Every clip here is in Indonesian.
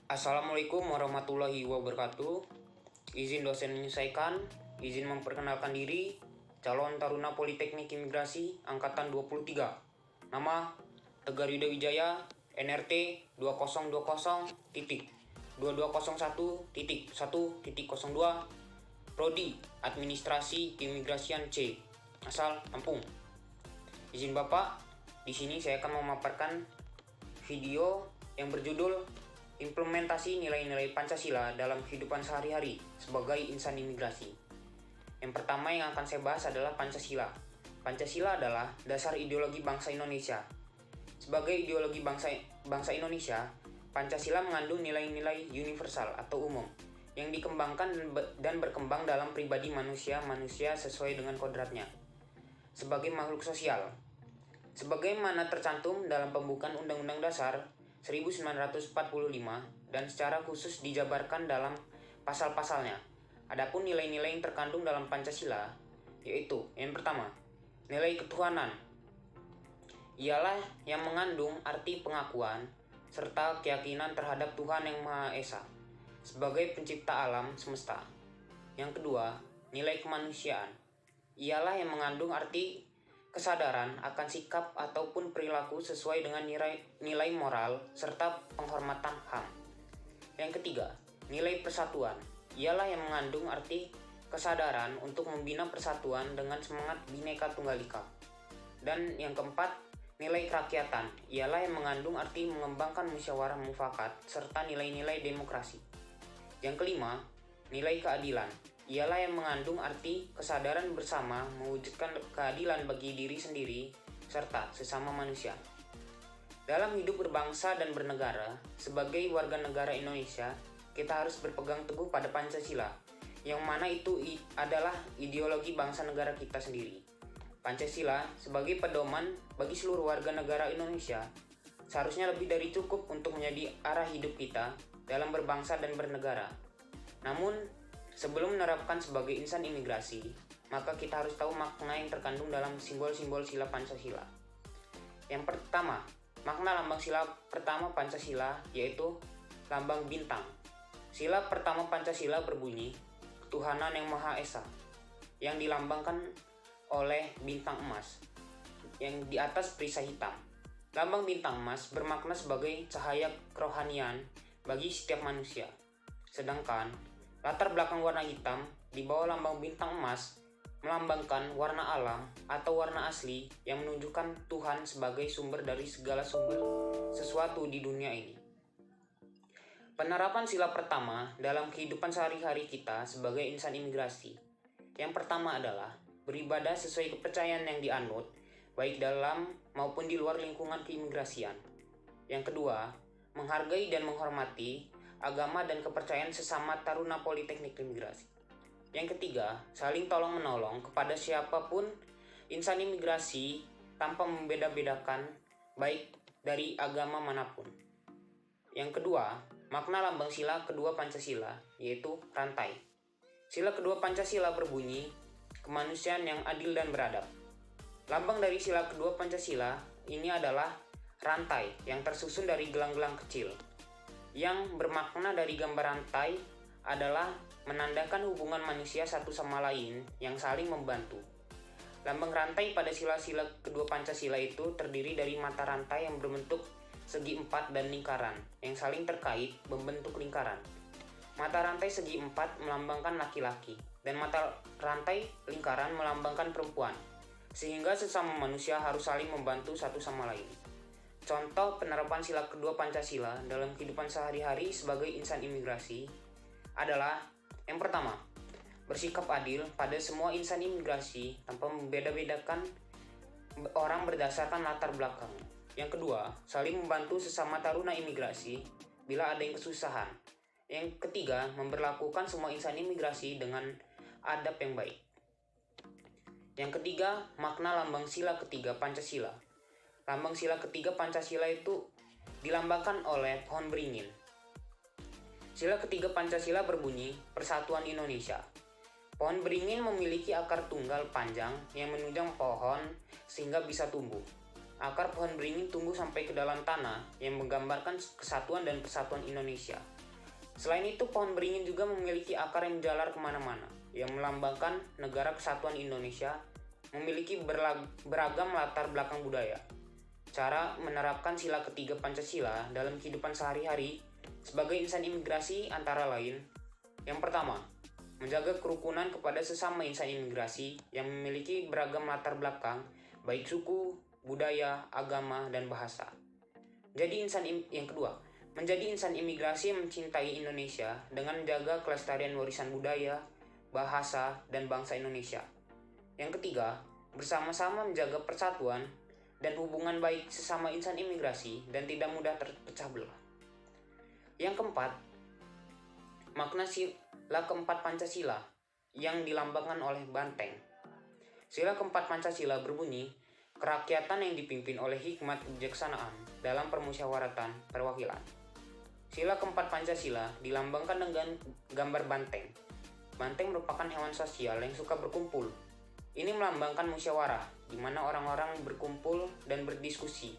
Assalamualaikum warahmatullahi wabarakatuh. Izin dosen menyesuaikan, izin memperkenalkan diri, calon taruna Politeknik Imigrasi Angkatan 23. Nama Tegar Yuda Wijaya, NRT 2020.2201.1.02, Prodi Administrasi Keimigrasian C, asal Lampung. Izin Bapak, di sini saya akan memaparkan video yang berjudul Implementasi nilai-nilai Pancasila dalam kehidupan sehari-hari sebagai insan imigrasi. Yang pertama yang akan saya bahas adalah Pancasila. Pancasila adalah dasar ideologi bangsa Indonesia. Sebagai ideologi bangsa Indonesia, Pancasila mengandung nilai-nilai universal atau umum yang dikembangkan dan berkembang dalam pribadi manusia sesuai dengan kodratnya sebagai makhluk sosial. Sebagaimana tercantum dalam pembukaan Undang-Undang Dasar 1945 dan secara khusus dijabarkan dalam pasal-pasalnya. Adapun nilai-nilai yang terkandung dalam Pancasila yaitu yang pertama, nilai ketuhanan. Ialah yang mengandung arti pengakuan serta keyakinan terhadap Tuhan Yang Maha Esa sebagai pencipta alam semesta. Yang kedua, nilai kemanusiaan. Ialah yang mengandung arti kesadaran akan sikap ataupun perilaku sesuai dengan nilai moral serta penghormatan HAM. Yang ketiga, nilai persatuan. Ialah yang mengandung arti kesadaran untuk membina persatuan dengan semangat Bhinneka Tunggal Ika. Dan yang keempat, nilai kerakyatan. Ialah yang mengandung arti mengembangkan musyawarah mufakat serta nilai-nilai demokrasi. Yang kelima, nilai keadilan. Ialah yang mengandung arti kesadaran bersama mewujudkan keadilan bagi diri sendiri serta sesama manusia. Dalam hidup berbangsa dan bernegara, sebagai warga negara Indonesia, kita harus berpegang teguh pada Pancasila, yang mana itu adalah ideologi bangsa negara kita sendiri. Pancasila sebagai pedoman bagi seluruh warga negara Indonesia seharusnya lebih dari cukup untuk menjadi arah hidup kita dalam berbangsa dan bernegara. Namun, sebelum menerapkan sebagai insan imigrasi, maka kita harus tahu makna yang terkandung dalam simbol-simbol sila Pancasila. Yang pertama, makna lambang sila pertama Pancasila yaitu lambang bintang. Sila pertama Pancasila berbunyi, ketuhanan yang Maha Esa, yang dilambangkan oleh bintang emas, yang di atas perisai hitam. Lambang bintang emas bermakna sebagai cahaya kerohanian bagi setiap manusia. Sedangkan latar belakang warna hitam di bawah lambang bintang emas melambangkan warna alam atau warna asli yang menunjukkan Tuhan sebagai sumber dari segala sumber sesuatu di dunia ini. Penerapan sila pertama dalam kehidupan sehari-hari kita sebagai insan imigrasi. Yang pertama adalah beribadah sesuai kepercayaan yang dianut, baik dalam maupun di luar lingkungan keimigrasian. Yang kedua, menghargai dan menghormati agama dan kepercayaan sesama taruna Politeknik Imigrasi. Yang ketiga, saling tolong-menolong kepada siapapun insan imigrasi tanpa membeda-bedakan baik dari agama manapun. Yang kedua, makna lambang sila kedua Pancasila yaitu rantai. Sila kedua Pancasila berbunyi, kemanusiaan yang adil dan beradab. Lambang dari sila kedua Pancasila ini adalah rantai yang tersusun dari gelang-gelang kecil. Yang bermakna dari gambar rantai adalah menandakan hubungan manusia satu sama lain yang saling membantu. Lambang rantai pada sila-sila kedua Pancasila itu terdiri dari mata rantai yang berbentuk segi empat dan lingkaran yang saling terkait membentuk lingkaran. Mata rantai segi empat melambangkan laki-laki dan mata rantai lingkaran melambangkan perempuan, sehingga sesama manusia harus saling membantu satu sama lain. Contoh penerapan sila kedua Pancasila dalam kehidupan sehari-hari sebagai insan imigrasi adalah yang pertama, bersikap adil pada semua insan imigrasi tanpa membeda-bedakan orang berdasarkan latar belakang. Yang kedua, saling membantu sesama taruna imigrasi bila ada yang kesusahan. Yang ketiga, memperlakukan semua insan imigrasi dengan adab yang baik. Yang ketiga, makna lambang sila ketiga Pancasila. Lambang sila ketiga Pancasila itu dilambangkan oleh pohon beringin. Sila ketiga Pancasila berbunyi, Persatuan Indonesia. Pohon beringin memiliki akar tunggal panjang yang menunjang pohon sehingga bisa tumbuh. Akar pohon beringin tumbuh sampai ke dalam tanah yang menggambarkan kesatuan dan persatuan Indonesia. Selain itu, pohon beringin juga memiliki akar yang menjalar kemana-mana, yang melambangkan negara kesatuan Indonesia, memiliki beragam latar belakang budaya. Cara menerapkan sila ketiga Pancasila dalam kehidupan sehari-hari sebagai insan imigrasi antara lain: yang pertama, menjaga kerukunan kepada sesama insan imigrasi yang memiliki beragam latar belakang, baik suku, budaya, agama, dan bahasa. Yang kedua, menjadi insan imigrasi yang mencintai Indonesia dengan menjaga kelestarian warisan budaya, bahasa, dan bangsa Indonesia. Yang ketiga, bersama-sama menjaga persatuan dan hubungan baik sesama insan imigrasi dan tidak mudah terpecah belah. Yang keempat, makna sila keempat Pancasila yang dilambangkan oleh banteng. Sila keempat Pancasila berbunyi, kerakyatan yang dipimpin oleh hikmat kebijaksanaan dalam permusyawaratan perwakilan. Sila keempat Pancasila dilambangkan dengan gambar banteng. Banteng merupakan hewan sosial yang suka berkumpul. Ini melambangkan musyawarah, di mana orang-orang berkumpul dan berdiskusi.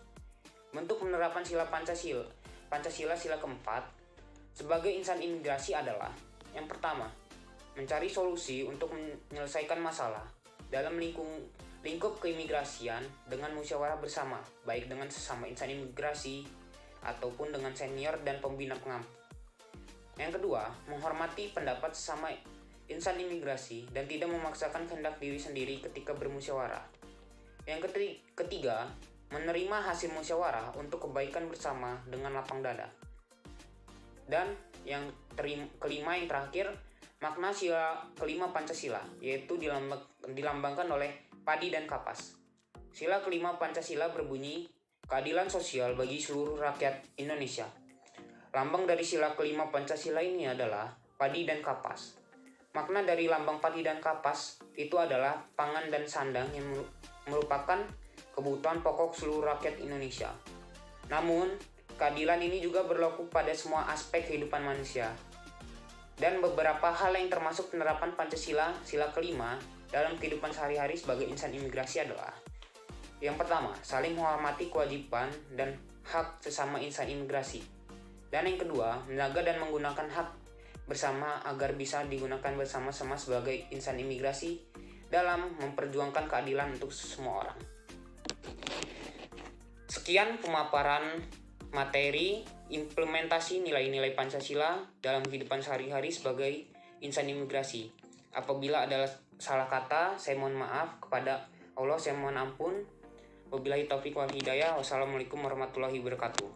Bentuk penerapan sila Pancasila sila keempat sebagai insan imigrasi adalah: yang pertama, mencari solusi untuk menyelesaikan masalah dalam lingkup keimigrasian dengan musyawarah bersama, baik dengan sesama insan imigrasi ataupun dengan senior dan pembina pengampu. Yang kedua, menghormati pendapat sesama insan imigrasi dan tidak memaksakan kehendak diri sendiri ketika bermusyawarah. Yang ketiga, menerima hasil musyawarah untuk kebaikan bersama dengan lapang dada. Dan yang kelima, yang terakhir, makna sila kelima Pancasila, yaitu dilambangkan oleh padi dan kapas. Sila kelima Pancasila berbunyi, keadilan sosial bagi seluruh rakyat Indonesia. Lambang dari sila kelima Pancasila ini adalah padi dan kapas. Makna dari lambang padi dan kapas itu adalah pangan dan sandang yang merupakan kebutuhan pokok seluruh rakyat Indonesia. Namun, keadilan ini juga berlaku pada semua aspek kehidupan manusia. Dan beberapa hal yang termasuk penerapan Pancasila sila kelima dalam kehidupan sehari-hari sebagai insan imigrasi adalah: yang pertama, saling menghormati kewajiban dan hak sesama insan imigrasi. Dan yang kedua, menjaga dan menggunakan hak bersama agar bisa digunakan bersama-sama sebagai insan imigrasi dalam memperjuangkan keadilan untuk semua orang. Sekian pemaparan materi implementasi nilai-nilai Pancasila dalam kehidupan sehari-hari sebagai insan imigrasi. Apabila ada salah kata, saya mohon maaf. Kepada Allah saya mohon ampun. Wabillahi taufiq wal hidayah. Wassalamualaikum warahmatullahi wabarakatuh.